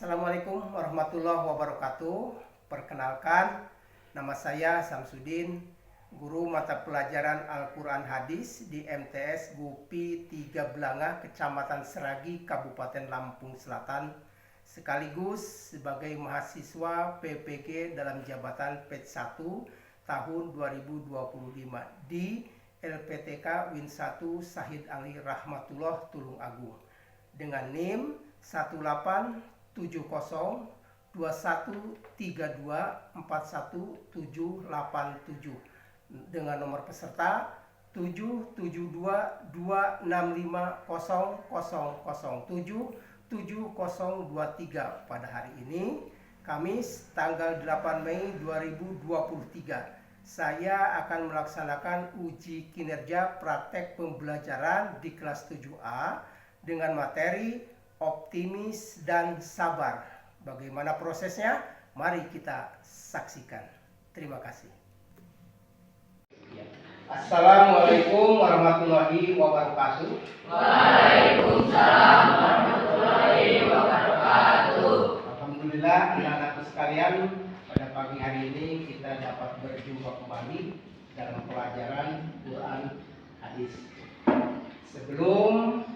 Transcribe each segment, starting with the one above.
Assalamualaikum warahmatullahi wabarakatuh. Perkenalkan, nama saya Samsudin, guru mata pelajaran Al-Quran Hadis di MTS GUPI 3 Belanga, Kecamatan Seragi, Kabupaten Lampung Selatan, sekaligus sebagai mahasiswa PPG dalam jabatan PET 1 tahun 2025 di LPTK Win 1 Syahid Ali Rahmatullah Tulung Agung dengan NIM 1802132417787 dengan nomor peserta 772265000077023 pada hari ini, Kamis tanggal 8 Mei 2023. Saya akan melaksanakan uji kinerja praktek pembelajaran di kelas 7A dengan materi optimis dan sabar. Bagaimana prosesnya? Mari kita saksikan. Terima kasih. Assalamualaikum warahmatullahi wabarakatuh. Waalaikumsalam warahmatullahi wabarakatuh. Alhamdulillah, anak-anakku sekalian, pada pagi hari ini kita dapat berjumpa kembali dalam pelajaran Quran Hadis. Sebelum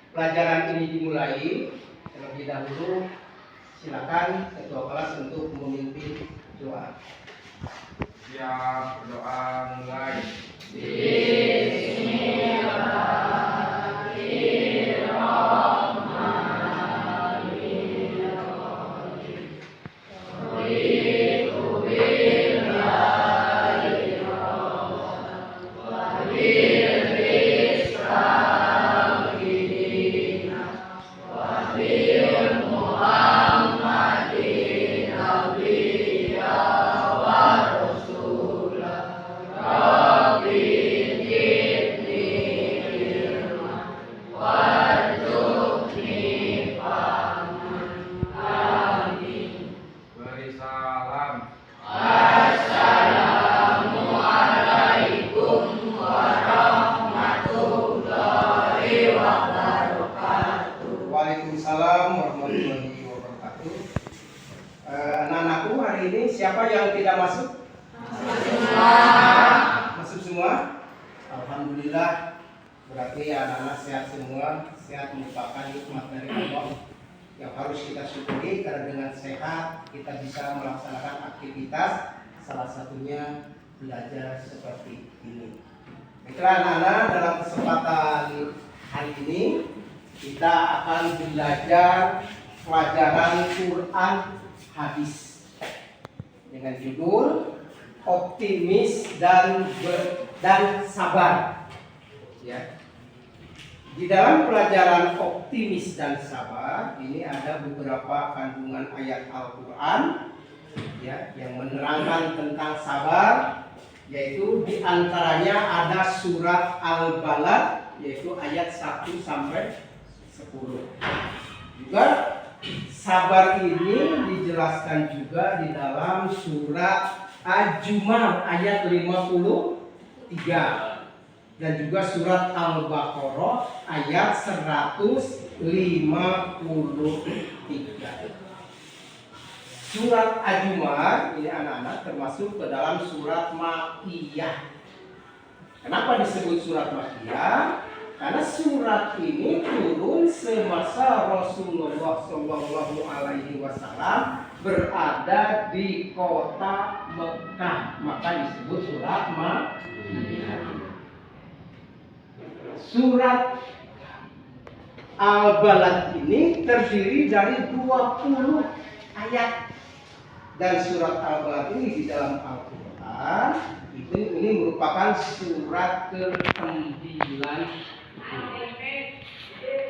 pelajaran ini dimulai, terlebih dahulu silakan ketua kelas untuk memimpin doa. Siap, berdoa mulai. Beri salam. Assalamualaikum warahmatullahi wabarakatuh. Waalaikumsalam warahmatullahi wabarakatuh. Anak-anakku, hari ini siapa yang tidak masuk? Masuk semua? Alhamdulillah. Berarti anak-anak sehat semua. Sehat merupakan nikmat dari Allah yang harus kita syukuri, karena dengan sehat kita bisa melaksanakan aktivitas, salah satunya belajar seperti ini. Baiklah anak-anak, dalam kesempatan hari ini kita akan belajar pelajaran Quran Hadis dengan judul optimis dan sabar. Ya. Di dalam pelajaran optimis dan sabar ini ada beberapa kandungan ayat Al-Quran ya, yang menerangkan tentang sabar, yaitu diantaranya ada surat Al-Balad, yaitu ayat 1 sampai 10. Juga sabar ini dijelaskan juga di dalam surat Al-Jum'ah ayat 53 dan juga surat Al-Baqarah ayat 153. Surat Al-Jum'ah ini anak-anak termasuk ke dalam surat Makkiyah. Kenapa disebut surat Makkiyah? Karena surat ini turun semasa Rasulullah Shallallahu Alaihi Wasallam berada di kota Mekah, maka disebut surat Makkiyah. Surat Al-Balad ini terdiri dari 20 ayat, dan surat Al-Balad ini di dalam Al-Quran ini merupakan surat ke-9.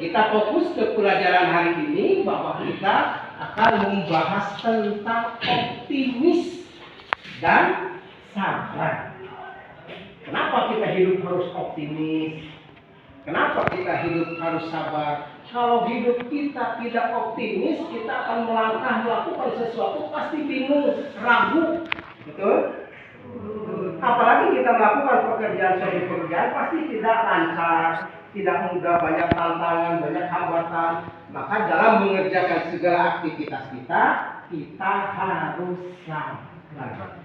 Kita fokus ke pelajaran hari ini bahwa kita akan membahas tentang optimis dan sabar. Kenapa kita hidup harus optimis? Kenapa kita hidup harus sabar? Kalau hidup kita tidak optimis, kita akan melangkah melakukan sesuatu pasti bingung, ragu, betul? Apalagi kita melakukan pekerjaan suatu pekerjaan pasti tidak lancar, tidak mudah, banyak tantangan, banyak hambatan. Maka dalam mengerjakan segala aktivitas kita harus sabar.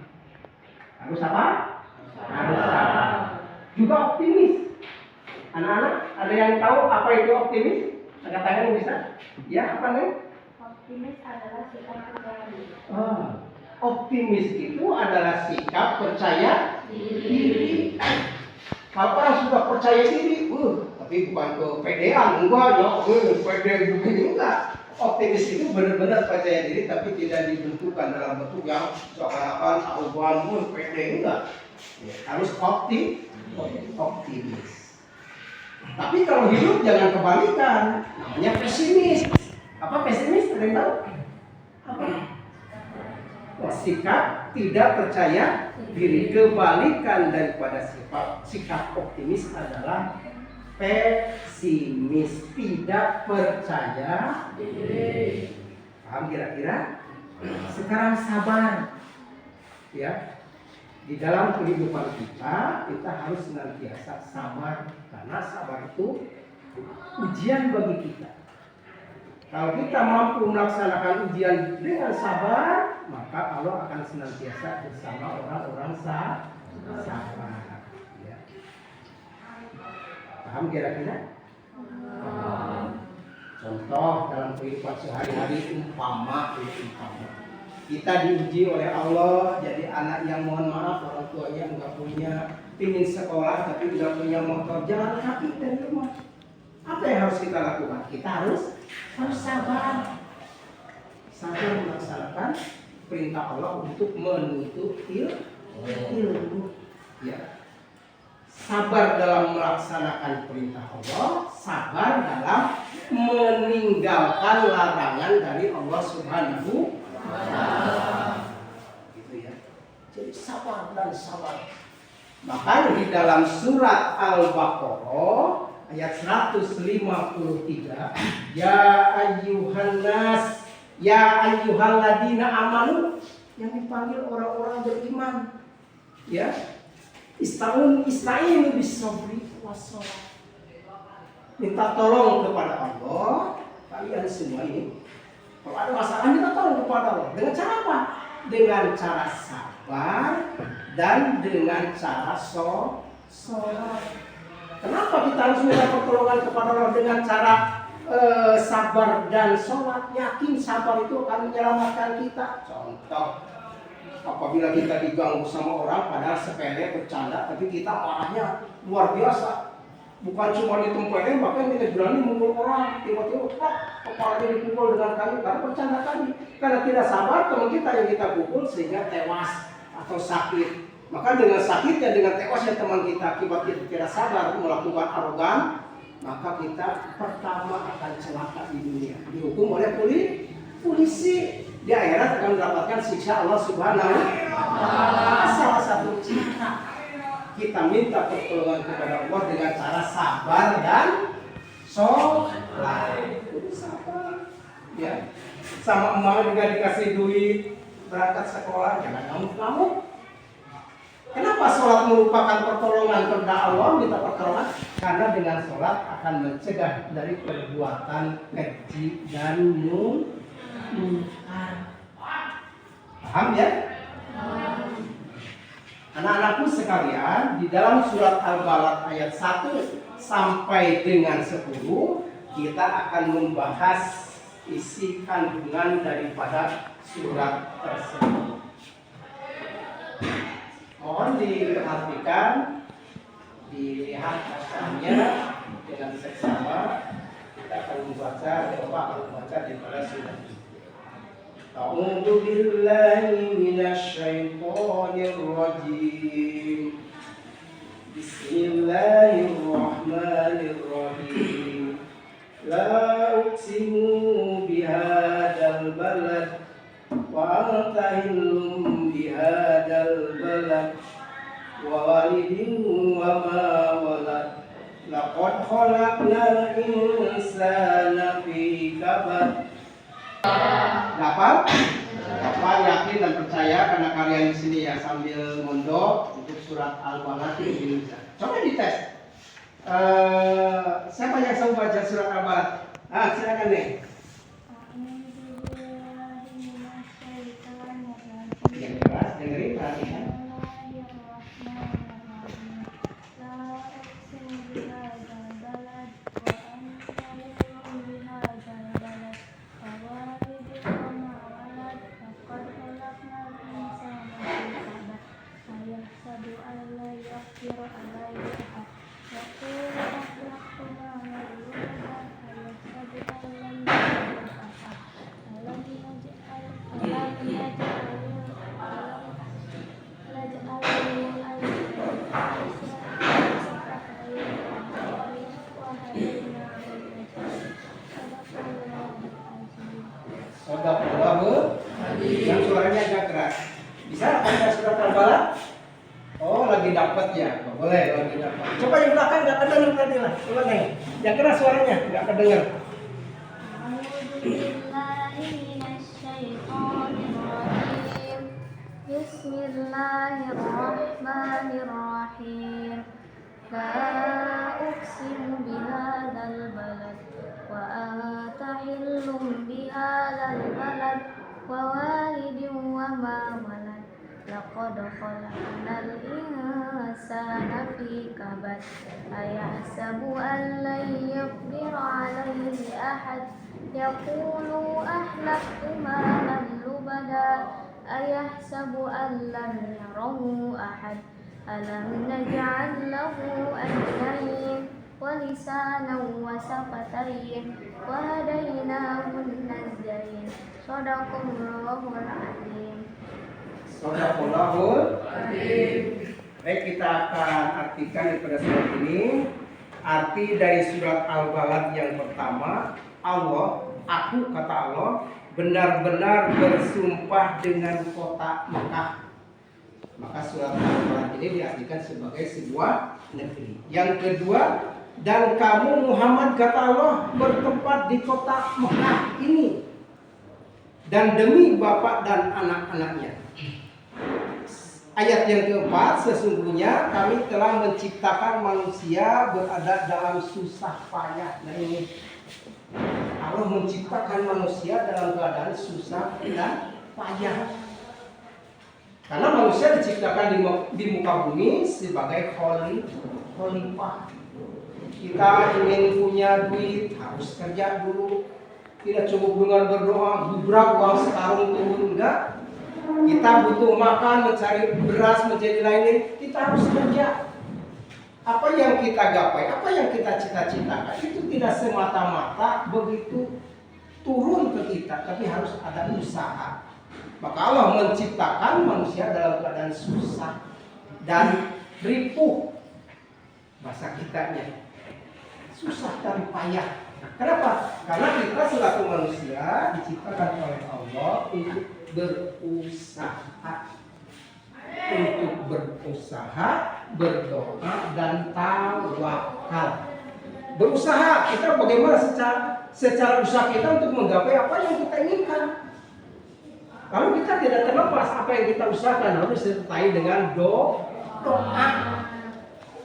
Harus apa? Harus sabar. Juga optimis. Anak-anak, ada yang tahu apa itu optimis? Angkat tangan bisa? Ya, apa nih? Optimis adalah sikap percaya diri. Optimis itu adalah sikap percaya diri. Kalau orang sudah percaya diri, tapi bukan kepedean, enggak ya, pede begini enggak. Optimis itu benar-benar percaya diri, tapi tidak dibentukkan dalam bentuk yang seakan-akan arogan, pede enggak. Ya, harus optimis. Tapi kalau hidup jangan kebalikan, namanya pesimis. Apa pesimis? Ada yang tahu? Apa? Sikap tidak percaya diri. Kebalikan daripada sikap optimis adalah pesimis, tidak percaya diri. Paham kira-kira? Sekarang sabar, ya. Di dalam kehidupan kita harus senantiasa sabar, karena sabar itu ujian bagi kita. Kalau kita mampu melaksanakan ujian dengan sabar, maka Allah akan senantiasa bersama orang-orang sabar. Ya. Paham kira-kira? Contoh dalam kehidupan sehari-hari, umpama kita diuji oleh Allah jadi anak yang, mohon maaf, orang tuanya nggak punya, ingin sekolah tapi nggak punya motor, jalan kaki dari rumah. Apa yang harus kita lakukan? Kita harus sabar. Sabar melaksanakan perintah Allah untuk menuntut ilmu. Ya. Sabar dalam melaksanakan perintah Allah, sabar dalam meninggalkan larangan dari Allah Subhanahu wa Ta'ala. Gitu ya. Jadi sabar dan sabar. Maka di dalam surat Al-Baqarah ayat 153, ya ayyuhan nas, ya ayyuhalladzina amanu, yang dipanggil orang-orang beriman. Ya. Ista'inu bis-sabri was-shalah. Minta tolong kepada Allah, kalian semua ini. Kalau ada masalah minta tolong kepada Allah. Dengan cara apa? Dengan cara sabar dan dengan cara sholat. Kenapa kita harus minta pertolongan kepada Allah dengan cara sabar dan sholat? Yakin sabar itu akan menyelamatkan kita. Contoh, apabila kita diganggu sama orang padahal sepele bercanda, tapi kita marahnya luar biasa. Bukan cuma ditempelin, bahkan kita berani mukul orang. Tiba-tiba kepalanya dipukul dengan kayu karena bercanda tadi. Karena tidak sabar teman kita yang kita pukul sehingga tewas atau sakit. Maka dengan sakitnya, dengan tewasnya teman kita akibat kita tidak sabar melakukan arogan, maka kita pertama akan celaka di dunia, dihukum oleh polisi. Di akhirat akan mendapatkan siksa Allah Subhanahu wa Ta'ala. Salah satu cara kita minta pertolongan kepada Allah dengan cara sabar dan sholat. Sabar. Ya. Sama emak juga dikasih duit berangkat sekolah, jangan ngamuk-ngamuk. Kenapa sholat merupakan pertolongan kepada Allah, minta pertolongan? Karena dengan sholat akan mencegah dari perbuatan keji dan munkar. Paham ya? Anak-anakku sekalian, di dalam surat Al-Balad ayat 1 sampai dengan 10 kita akan membahas isi kandungan daripada surat tersebut. Mohon diperhatikan, dilihat bacaannya dengan seksama. Kita akan membaca, coba membaca daripada surat ini. A'udzu billahi minasy syaithanir rajim. Bismillahirrahmanirrahim. La uqsimu bihadzal balad wa anta hillum bihadzal balad wa walidin wa ma walad. Laqad khalaqnal insana fi kabad. Dapat yakin dan percaya karena kalian di sini ya sambil mondok untuk surat Al-Balad ini bisa. Coba dites. Siapa yang sanggup baca surat Al-Balad? Silakan nih. Yang keras, dengerin, perhatikan. Yang suaranya agak keras. Bisa baca surat Al-Balad? Oh, lagi dapat ya. Boleh, lagi dapat. Coba yang belakang nggak kedengar tadi lah. Coba nih. Yang keras suaranya nggak kedengar. Bismillahirrahmanirrahim. La uqsimu bihadzal balad wa anta hillum bihadzal balad wa walidin wa ma walad. Laqad khalaqnal insana fi kabad. Ayahsabu an lan yaqdira alayhi ahad. Yaqulu ahlaktu malan lubada. Ayahsabu an lam yarahu ahad. Alam naj'al lahu aynayn wa lisanan wa shafatayn wa hadaynahu najdayn. Shadaqallahul azim. Shadaqallahul azim. Baik, kita akan artikan daripada surat ini. Arti dari surat Al-Balad yang pertama, Allah, aku kata Allah, benar-benar bersumpah dengan kota Mekah. Maka surat Al-Balad ini diartikan sebagai sebuah negeri. Yang kedua, dan kamu Muhammad kata Allah bertempat di kota Mekah ini, dan demi bapak dan anak-anaknya. Ayat yang keempat, sesungguhnya kami telah menciptakan manusia berada dalam susah payah. Nah ini, Allah menciptakan manusia dalam keadaan susah dan payah. Karena manusia diciptakan di muka bumi sebagai khalifah. Kita ingin punya duit, harus kerja dulu. Tidak cukup dengan berdoa, gubrak uang sekarung turun, enggak. Kita butuh makan, mencari beras, mencari lain-lain, kita harus kerja. Apa yang kita gapai, apa yang kita cita-citakan, itu tidak semata-mata begitu turun ke kita, tapi harus ada usaha. Maka Allah menciptakan manusia dalam keadaan susah dan ripuh. Bahasa kitanya susah dan payah. Kenapa? Karena kita selaku manusia diciptakan oleh Allah untuk berusaha. Untuk berusaha, berdoa dan tawakal. Berusaha, kita bagaimana secara usaha kita untuk menggapai apa yang kita inginkan. Lalu kita tidak terlepas apa yang kita usahakan harus disertai dengan doa.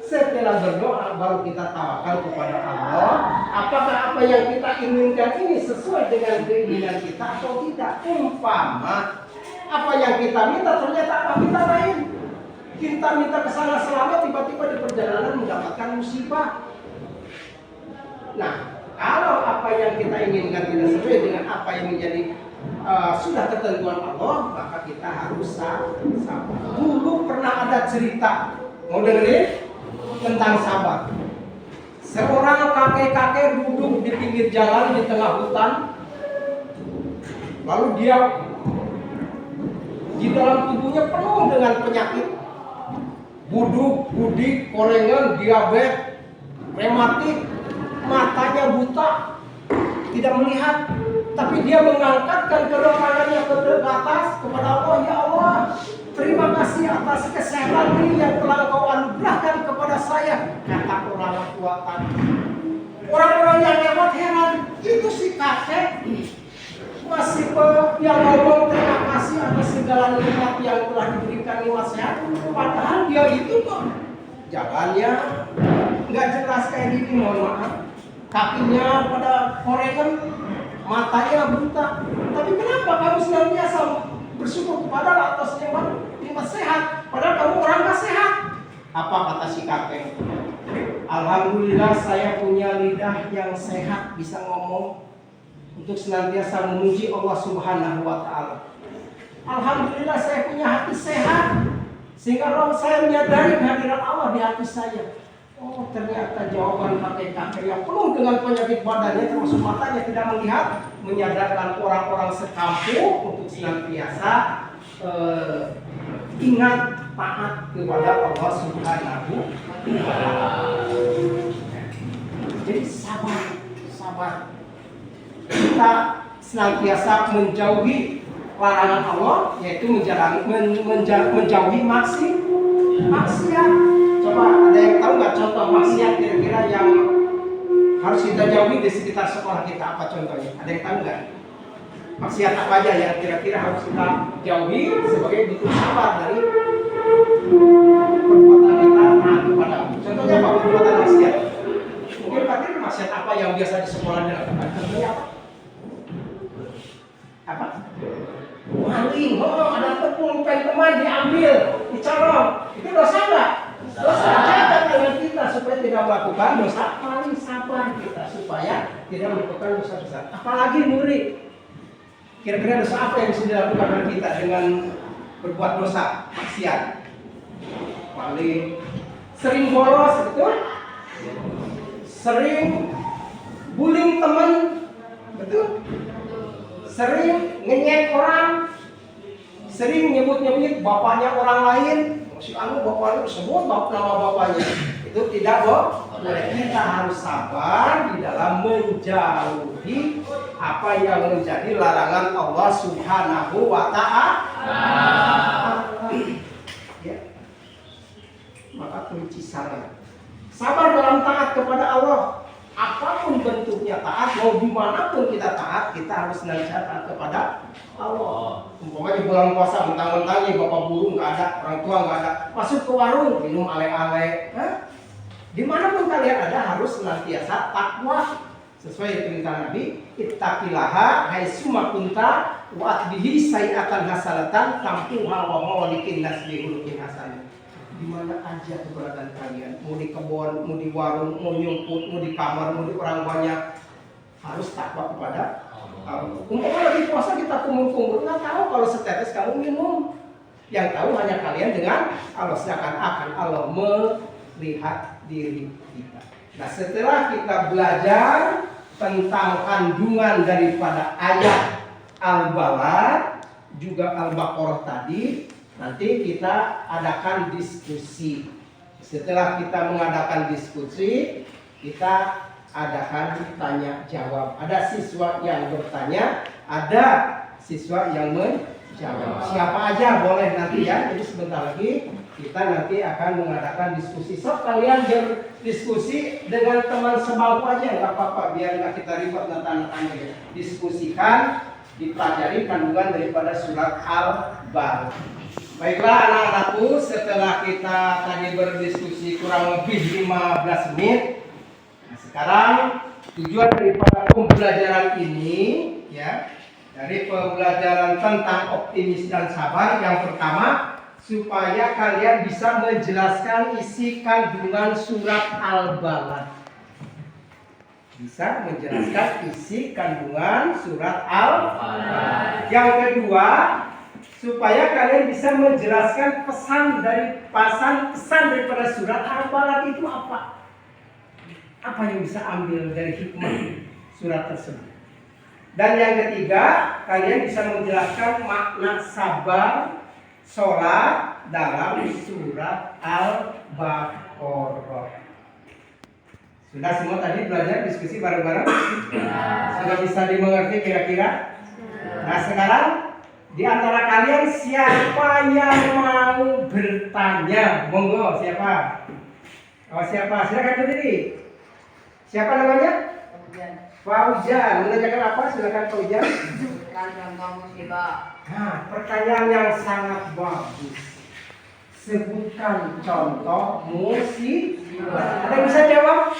Setelah berdoa baru kita tawakal kepada Allah. Apakah apa yang kita inginkan ini sesuai dengan keinginan kita atau tidak? Umpama apa yang kita minta ternyata apa kita lain. Kita minta kesana selamat, tiba-tiba di perjalanan mendapatkan musibah. Nah, kalau apa yang kita inginkan tidak sesuai dengan apa yang menjadi sudah ketentuan Allah, maka kita harus sabar. Dulu pernah ada cerita, mau dengerin? Tentang sabar. Seorang kakek-kakek duduk di pinggir jalan di tengah hutan. Lalu dia di dalam tubuhnya penuh dengan penyakit. Buduk, budik, korengan, diabetes, rematik, matanya buta, tidak melihat. Tapi dia mengangkatkan kedua tangannya ke atas kepada Allah, ya Allah, terima kasih atas kesehatan ini yang telah Engkau anugerahkan kepada saya. Kata orang tua tadi. Orang-orang yang lewat heran, itu si kakek masih yang ngomong terima kasih atas segala nikmat yang telah diberikan nikmat sehat. Padahal dia itu kok jalannya nggak jelas kayak gini, mohon maaf. Kakinya pada korengan, matanya buta. Tapi kenapa kamu senantiasa bersyukur kepada atas nikmat sehat, padahal kamu orang nggak sehat? Apa kata si kakek? Alhamdulillah saya punya lidah yang sehat, bisa ngomong untuk senantiasa memuji Allah Subhanahu wa Ta'ala. Alhamdulillah saya punya hati sehat, sehingga roh saya menyadari kehadiran Allah di hati saya. Oh, ternyata jawaban kakek-kakek yang penuh dengan penyakit badannya, termasuk matanya tidak melihat, menyadarkan orang-orang sekampung untuk senantiasa ingat taat kepada Allah Subhanahu wa Ta'ala. Jadi sabar. Kita senantiasa menjauhi larangan Allah, yaitu menjauhi maksiat. Coba ada yang tahu nggak contoh maksiat kira-kira yang harus kita jauhi di sekitar sekolah kita? Apa contohnya? Ada yang tahu nggak? Maksiat apa aja yang kira-kira harus kita jauhi sebagai bentuk sabar dari perbuatan kita taat kepada Allah? Contohnya apa perbuatan maksiat? Mungkin Pak maksiat apa yang biasa di sekolah dilakukan? Contohnya apa? Maling. Oh, ada tepung pen teman diambil, dicolong. Itu dosa nggak? Dosa. Jaga tangan kita supaya tidak melakukan dosa. Paling sabar kita supaya tidak melakukan dosa besar. Apalagi murid. Kira-kira dosa apa yang bisa dilakukan oleh kita dengan berbuat dosa maksiat? Paling sering bolos, betul? Sering bullying teman, betul? Sering ngenyek orang, sering nyebut-nyebut bapaknya orang lain. Si anu bapaknya sebut nama bapaknya. Itu tidak boleh. Kita harus sabar di dalam menjauhi apa yang menjadi larangan Allah Subhanahu wa Ta'ala. Ya. Maka kunci sabar dalam taat kepada Allah. Apapun bentuknya taat, mau dimanapun kita taat, kita harus senantiasa taat kepada Allah. Umpamanya bulan puasa, mentang-mentangnya bapak guru nggak ada, orang tua nggak ada, masuk ke warung minum ale-ale. Dimanapun kalian ada harus senantiasa takwa sesuai perintah Nabi. Ittaqillaha haitsuma kunta wa atbihi sayi'atan hasanatan tampuha wa mawlikin nas bi khuluqin hasan. Di mana aja keberadaan kalian, mau di kebun, mau di warung, mau nyumput, mau di kamar, mau di orang banyak, harus takwa kepada Allah. Umpamanya lagi puasa kita kumur-kumur, nggak tahu kalau setetes kamu minum. Yang tahu hanya kalian dengan Allah, seakan-akan Allah melihat diri kita. Nah, setelah kita belajar tentang kandungan daripada ayat Al-Balad juga Al-Baqarah tadi, nanti kita adakan diskusi. Setelah kita mengadakan diskusi, kita adakan tanya jawab. Ada siswa yang bertanya, ada siswa yang menjawab. Siapa aja boleh nanti ya. Jadi sebentar lagi kita nanti akan mengadakan diskusi. So kalian berdiskusi dengan teman sebangku aja, nggak apa-apa. Biar nggak kita ribet tanya. Diskusikan, dipelajari kandungan daripada surat Al-Balad. Baiklah anak-anakku, setelah kita tadi berdiskusi kurang lebih 15 menit, nah sekarang tujuan daripada pembelajaran ini ya, dari pembelajaran tentang optimis dan sabar, yang pertama supaya kalian bisa menjelaskan isi kandungan surat Al-Balad. Bisa menjelaskan isi kandungan surat Al-Balad. Yang kedua, supaya kalian bisa menjelaskan pesan daripada surat Al-Balad itu apa? Apa yang bisa ambil dari hikmah surat tersebut? Dan yang ketiga, kalian bisa menjelaskan makna sabar, sholat dalam surat Al-Baqarah. Sudah semua tadi belajar diskusi bareng-bareng? Sudah bisa dimengerti kira-kira? Nah sekarang di antara kalian siapa yang mau bertanya? Monggo, siapa? Oh siapa? Silakan berdiri. Siapa namanya? Fauzan. Menanyakan apa? Silakan Fauzan. Pertanyaan kamu sih, Pak. Nah, pertanyaan yang sangat bagus. Sebutkan contoh musibah. Ada yang bisa jawab?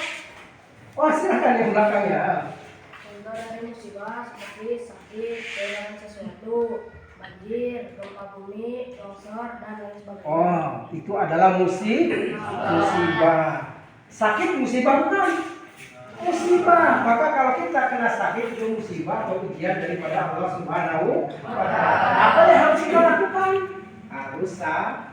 Oh, silakan yang belakangnya. Contoh dari musibah seperti sakit, kehilangan sesuatu, banjir, gempa bumi, longsor, dan lain sebagainya. Oh, itu adalah musibah. Sakit musibah bukan? Musibah. Maka kalau kita kena sakit itu musibah atau ujian daripada Allah Subhanahu wa Ta'ala. Apa yang harus kita lakukan? Harus sabar.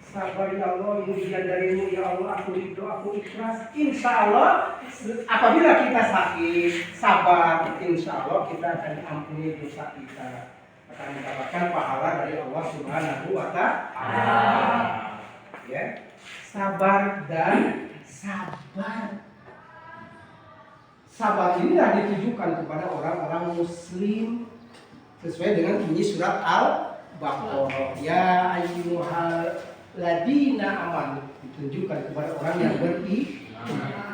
Sabar ya Allah, ini ujian darimu ya Allah, aku ridho, aku ikhlas. Insya Allah apabila kita sakit, sabar, insya Allah kita akan diampuni dosa kita, akan mendapatkan pahala dari Allah Subhanahu wa Ta'ala. Ya, sabar dan sabar. Sabar inilah ditujukan kepada orang-orang Muslim sesuai dengan bunyi surat Al-Baqarah. Ya ayyuhal ladina amanu, ditunjukkan kepada orang yang beriman.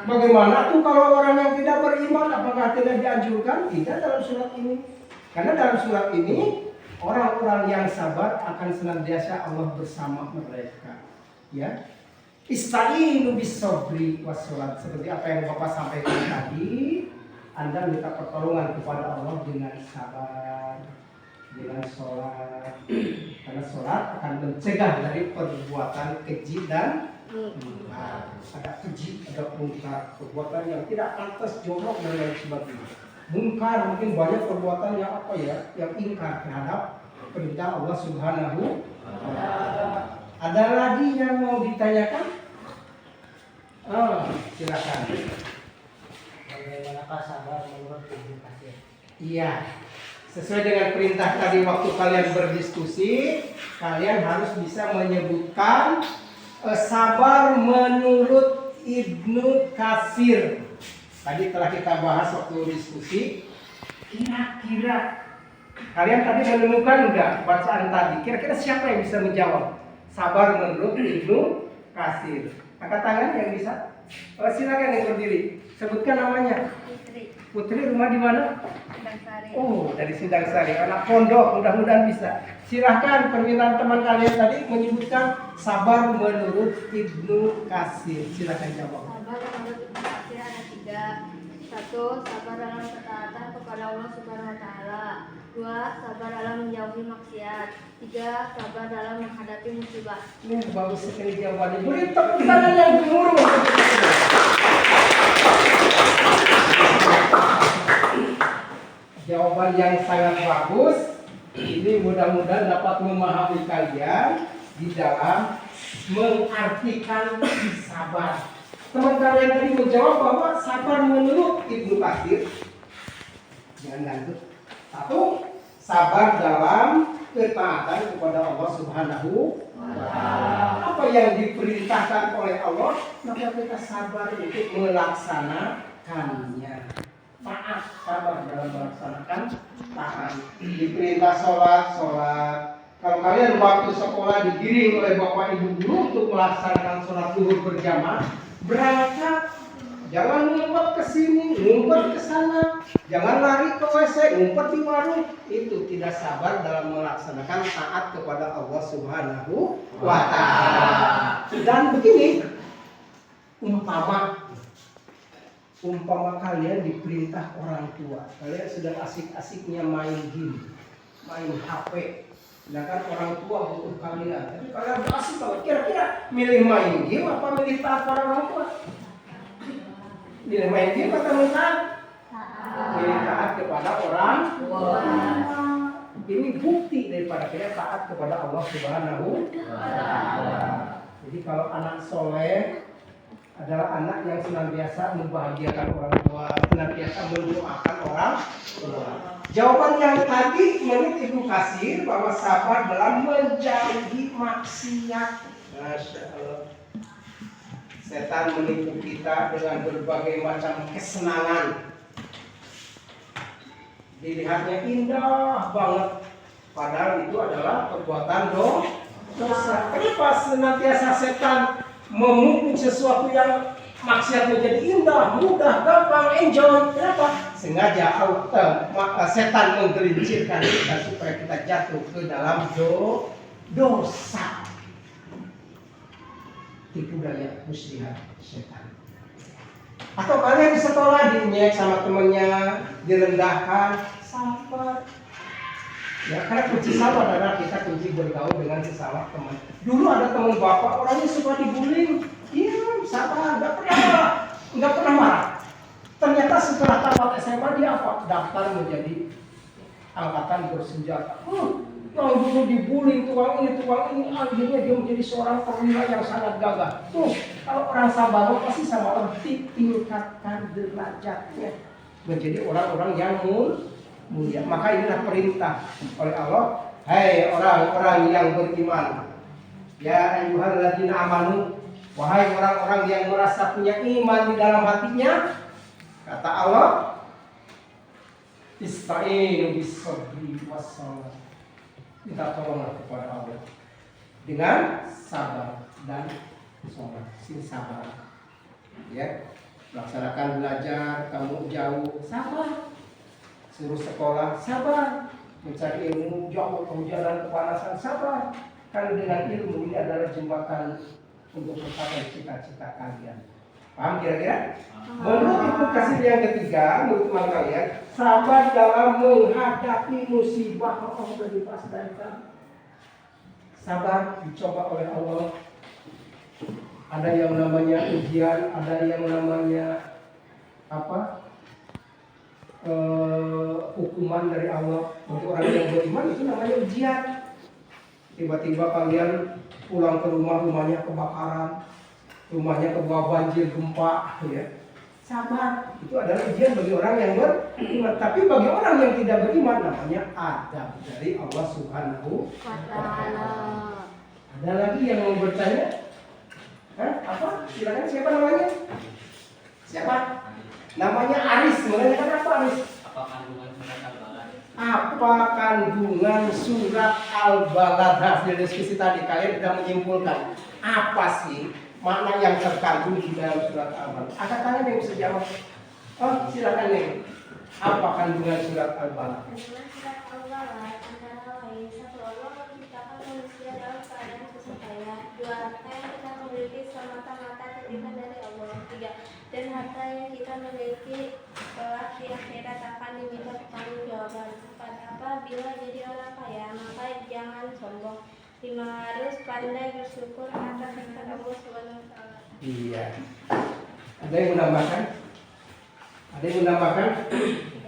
Bagaimana tuh kalau orang yang tidak beriman, apakah tidak dianjurkan? Tidak dalam surat ini. Karena dalam surat ini orang-orang yang sabar akan senantiasa Allah bersama mereka. Ya. Istainu bis-sabri was-salat, seperti apa yang Bapak sampaikan tadi, Anda minta pertolongan kepada Allah dengan sabar, dengan sholat, karena sholat akan mencegah dari perbuatan keji dan mungkar. Ada keji, ada mungkar, perbuatan yang tidak pantas, jorok dan lain sebagainya. Mungkar mungkin banyak perbuatan yang yang ingkar terhadap perintah Allah Subhanahu wa Ta'ala. Ada lagi yang mau ditanyakan? Oh, silakan. Bagaimanakah sabar menurut Ibu Kasir? Iya. Sesuai dengan perintah tadi waktu kalian berdiskusi, kalian harus bisa menyebutkan sabar menurut Ibnu Katsir. Tadi telah kita bahas waktu diskusi. Kira-kira kalian tadi menemukan enggak bacaan tadi? Kira-kira siapa yang bisa menjawab? Sabar menurut Ibnu Katsir. Angkat tangan yang bisa. Silakan yang berdiri. Sebutkan namanya. Putri, rumah di mana? Sindang Oh, dari Sindang Sari, anak pondok, mudah-mudahan bisa. Silahkan permintaan teman kalian tadi menyebutkan sabar menurut Ibnu Katsir. Silahkan jawab. Sabar menurut Ibnu Katsir ada 3. 1. Sabar dalam ketaatan kepada Allah Subhanahu wa Ta'ala. 2. Sabar dalam menjauhi maksiat. 3. Sabar dalam menghadapi musibah. Ini bagus sekali jawabannya. Beri tepuk tangan yang gemuruh. Jawaban yang sangat bagus. Ini mudah-mudahan dapat memahami kalian di dalam mengartikan sabar. Teman kalian tadi menjawab bahwa sabar menurut Ibnu Katsir. Jangan gantung. 1. Sabar dalam ketaatan kepada Allah Subhanahu wa Ta'ala. Apa yang diperintahkan oleh Allah, maka kita sabar untuk melaksanakannya. Taat, sabar dalam melaksanakan taat. Diperintah sholat. Kalau kalian waktu sekolah digiring oleh bapak ibu guru untuk melaksanakan sholat zuhur berjamaah, berangkat, jangan ngumpet ke sini, ngumpet ke sana, jangan lari ke WC, ngumpet di warung. Itu tidak sabar dalam melaksanakan taat kepada Allah Subhanahu wa Ta'ala. Dan begini, umpama kalian diperintah orang tua, kalian sedang asik-asiknya main game, main HP, sedangkan orang tua butuh kalian. Tapi kalian asik banget. Kira-kira milih main game apa milih taat pada orang tua? Milih main game atau milih taat? Milih taat kepada orang tua. Ini bukti daripada kita taat kepada Allah Subhanahu wa Ta'ala. Jadi kalau anak soleh adalah anak yang senantiasa membahagiakan orang tua, senantiasa mendoakan orang tua. Jawaban yang tadi menurut Ibnu Katsir bahwa sabar dalam menjauhi maksiat. Masya Allah. Setan menipu kita dengan berbagai macam kesenangan. Dilihatnya indah banget, padahal itu adalah perbuatan dosa. Kenapa senantiasa setan memupuk sesuatu yang maksiat menjadi indah, mudah, gampang, enjoy? Kenapa? Sengaja setan menggelincirkan kita supaya kita jatuh ke dalam dosa. Tipu daya muslihat setan. Atau kalian di sekolah dinyek sama temennya, direndahkan, sabar. Ya, karena kunci sabar adalah kita kunci bergaul dengan sesama teman. Dulu ada teman bapak orangnya suka dibullying, diam, sabar, nggak pernah marah. Ternyata setelah tamat SMA dia apa? Daftar menjadi angkatan bersenjata. Yang dulu dibullying tukang ini, akhirnya dia menjadi seorang perwira yang sangat gagah. Tuh, kalau orang sabar pasti sama Allah tingkatkan derajatnya menjadi orang-orang yang mulia. Maka inilah perintah oleh Allah, hai orang-orang yang beriman. Ya ayyuhalladzina amanu, wahai orang-orang yang merasa punya iman di dalam hatinya, kata Allah, ista'inu bis-sabri was-salah. Minta tolonglah kepada Allah dengan sabar dan sholat. Sini sabar, ya. Laksanakan belajar, kamu jauh, sabar. Suruh sekolah, sabar. Mencari ilmu, jauh kamu jalan kepanasan, sabar. Karena dengan ilmu ini adalah jembatan untuk mencapai cita-cita kalian. Paham kira-kira? Menurut Ibnu Katsir yang ketiga, menurut teman kalian, sabar dalam menghadapi musibah. Allah sudah dipasrahkan. Sabar dicoba oleh Allah. Ada yang namanya ujian, ada yang namanya hukuman dari Allah. Untuk orang yang beriman itu namanya ujian. Tiba-tiba kalian pulang ke rumah, rumahnya kebakaran, rumahnya kebawa banjir, gempa, ya. Sabar, itu adalah ujian bagi orang yang beriman. Tapi bagi orang yang tidak beriman namanya adab dari Allah Subhanahu wa Ta'ala. Ada lagi yang mau bertanya? Apa? Silakan, siapa namanya? Siapa? Namanya Aris. Menanyakan apa Aris? Apa kandungan surat Al-Balad? Hasil diskusi tadi kalian sudah menyimpulkan apa sih makna yang terkandung di dalam surat Al-Balad? Ada kalian yang bisa jawab? Oh, silakan nih. Apa kandungan surat Al-Balad? Kandungan surat Al-Balad antara lain, satu, Allah menciptakan manusia dalam keadaan susah payah. Dua, harta yang kita miliki semata-mata titipan dari Allah. Tiga, dan harta yang kita miliki kelak di akhirat akan diminta pertanggungjawaban. Empat, apabila jadi orang kaya maka jangan sombong. 5, harus pandai bersyukur atas nikmat Allah Subhanahu wa Ta'ala. Iya. Ada yang menambahkan? Ada yang menambahkan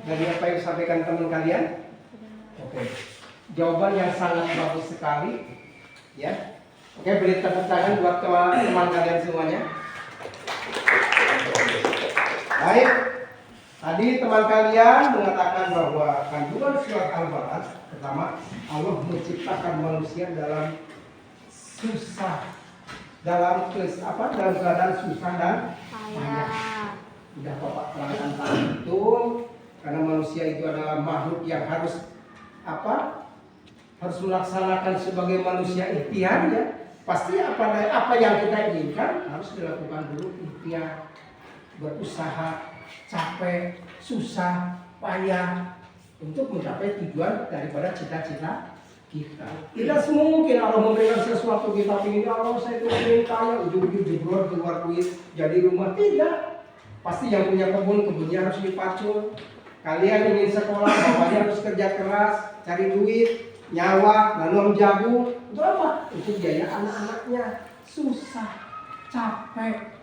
dari apa yang disampaikan teman kalian? Oke. Jawaban yang sangat bagus sekali. Ya. Oke, beri tepuk tangan buat teman kalian semuanya. Baik. Tadi teman kalian mengatakan bahwa kandungan surat Al-Balad pertama, Allah menciptakan manusia dalam susah, dalam keadaan susah dan payah. Sudah Bapak terangkan tadi itu, karena manusia itu adalah makhluk yang harus harus melaksanakan sebagai manusia ikhtiar, ya. Pasti apa yang kita inginkan harus dilakukan dulu, ikhtiar, berusaha, capek, susah, payah untuk mencapai tujuan daripada cita-cita kita. Tidak mungkin Allah memberikan sesuatu kita ingin, Allah saya itu ingin kaya, ujung-ujung jebrol keluar duit jadi rumah. Tidak. Pasti yang punya kebunnya harus dipacul. Kalian ingin sekolah, bapaknya harus kerja keras, cari duit, nyawa, nanam jagung. Untuk apa? Untuk biaya anak-anaknya. Susah, capek,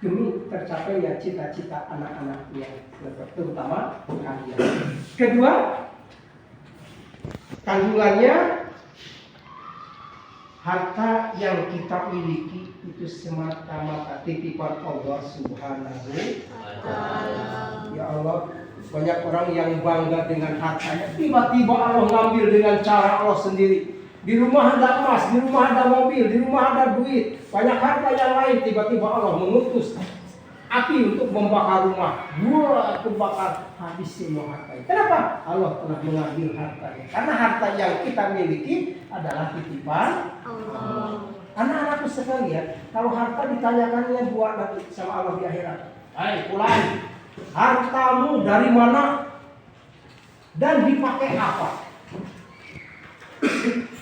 demi tercapainya cita-cita anak-anaknya, terutama kalian. Kedua, kandungannya harta yang kita miliki itu semata-mata titipan Allah Subhanahu wa Ta'ala. Ya Allah, banyak orang yang bangga dengan hartanya, tiba-tiba Allah ngambil dengan cara Allah sendiri. Di rumah ada emas, di rumah ada mobil, di rumah ada duit, banyak harta yang lain, tiba-tiba Allah mengutus api untuk membakar rumah. Wah, terbakar, habis semua hartanya. Kenapa? Allah telah mengambil hartanya. Karena harta yang kita miliki adalah titipan Allah. Anak-anakku sekalian, kalau harta ditanyakannya buat nanti sama Allah di akhirat. Hai, pulang. Hartamu dari mana dan dipakai apa?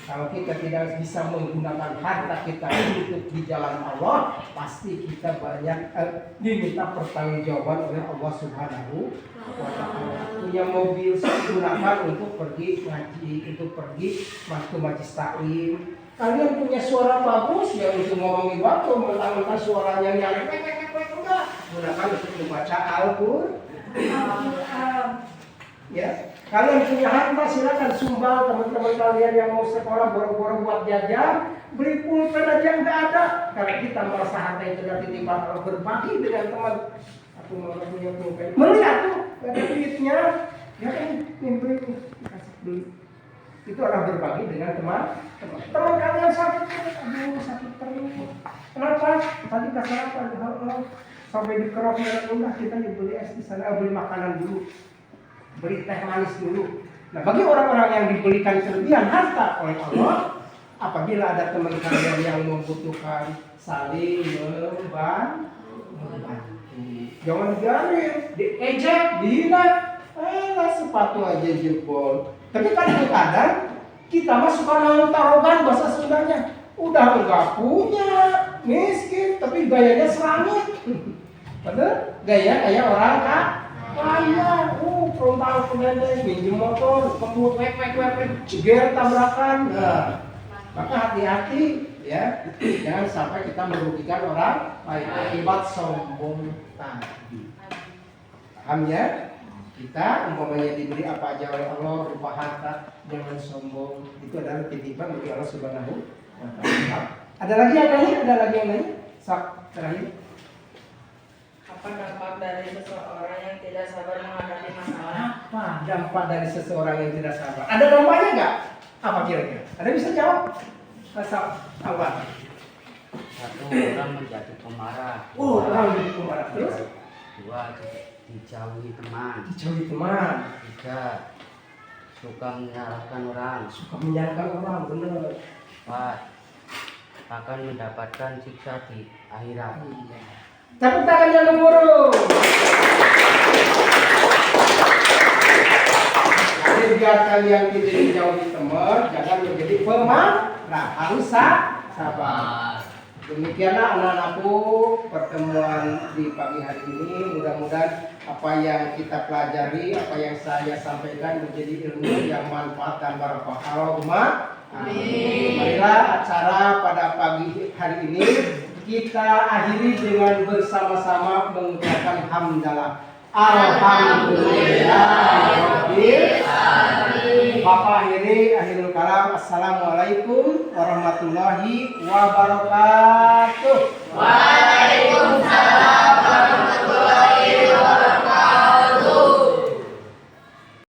Tahu Kalau kita tidak bisa menggunakan harta kita untuk di jalan Allah, pasti kita banyak diminta pertanggungjawaban oleh Allah Subhanahu wa Ta'ala. Punya mobil gunakan untuk pergi ngaji, untuk pergi waktu majlis taklim. Kalian punya suara bagus ya untuk ngomongin waktu, mentang-mentang suaranya yang enggak, gunakan untuk membaca Al-Qur'an. Ya, kalian punya harta silakan sumbang teman-teman kalian yang mau sekolah boro-boro buat jajan, beli pulpen aja nggak ada. Karena kita merasa harta itu nanti timbang berbagi dengan teman. Aku mau punya pulpen, melihat tuh ada duitnya, ya kan beli kasih beli. Itu adalah berbagi dengan teman. Teman kalian sakit, aduh sakit perut. Kenapa? Tadi kesalahan, sampai di kerok merah udah kita beli es di sana, beli makanan dulu. Beli teh manis dulu. Nah, bagi orang-orang yang diberikan kelebihan harta oleh Allah, apabila ada teman kalian yang membutuhkan, saling membantu. Jangan digaris, diejek, dihina. Sepatu aja jebol. Tapi kadang-kadang kita mah suka tarogan bahasa Sundanya. Udah enggak punya, miskin, tapi gayanya serangit. Padahal gaya orang kaya, frontal pendek, minjem motor, kebut, wek, ceger, tabrakan. Nah, maka hati-hati ya, jangan sampai kita merugikan orang lain akibat sombong tadi. Paham ya? Kita umpamanya diberi apa aja oleh Allah berupa harta, jangan sombong. Itu adalah titipan bagi Allah Subhanahu wa Ta'ala. Ada lagi yang lain? Sak terakhir. Apa dampak dari seseorang yang tidak sabar menghadapi masalah? Apa dampak dari seseorang yang tidak sabar? Ada dampaknya nggak? Apa kira-kira? Ada bisa jawab? Asal awal. Satu, orang menjadi pemarah. Orang menjadi pemarah. Terus? Dua, dijauhi teman. Dijauhi teman. Tiga, suka menyalahkan orang. Benar. Empat, akan mendapatkan siksa di akhirat. Tepuk tangan yang gemuruh. Jadi biar kalian tidak dijauhi teman, jangan menjadi pemarah, harus sabar. Demikianlah anak-anakku pertemuan di pagi hari ini. Mudah-mudahan apa yang kita pelajari, apa yang saya sampaikan menjadi ilmu yang manfaat dan barokah. Allahumma amin. Marilah acara pada pagi hari ini kita akhiri dengan bersama-sama mengucapkan hamdalah. Alhamdulillahirabbil alamin. Bapak akhirul kalam. Assalamualaikum warahmatullahi wabarakatuh.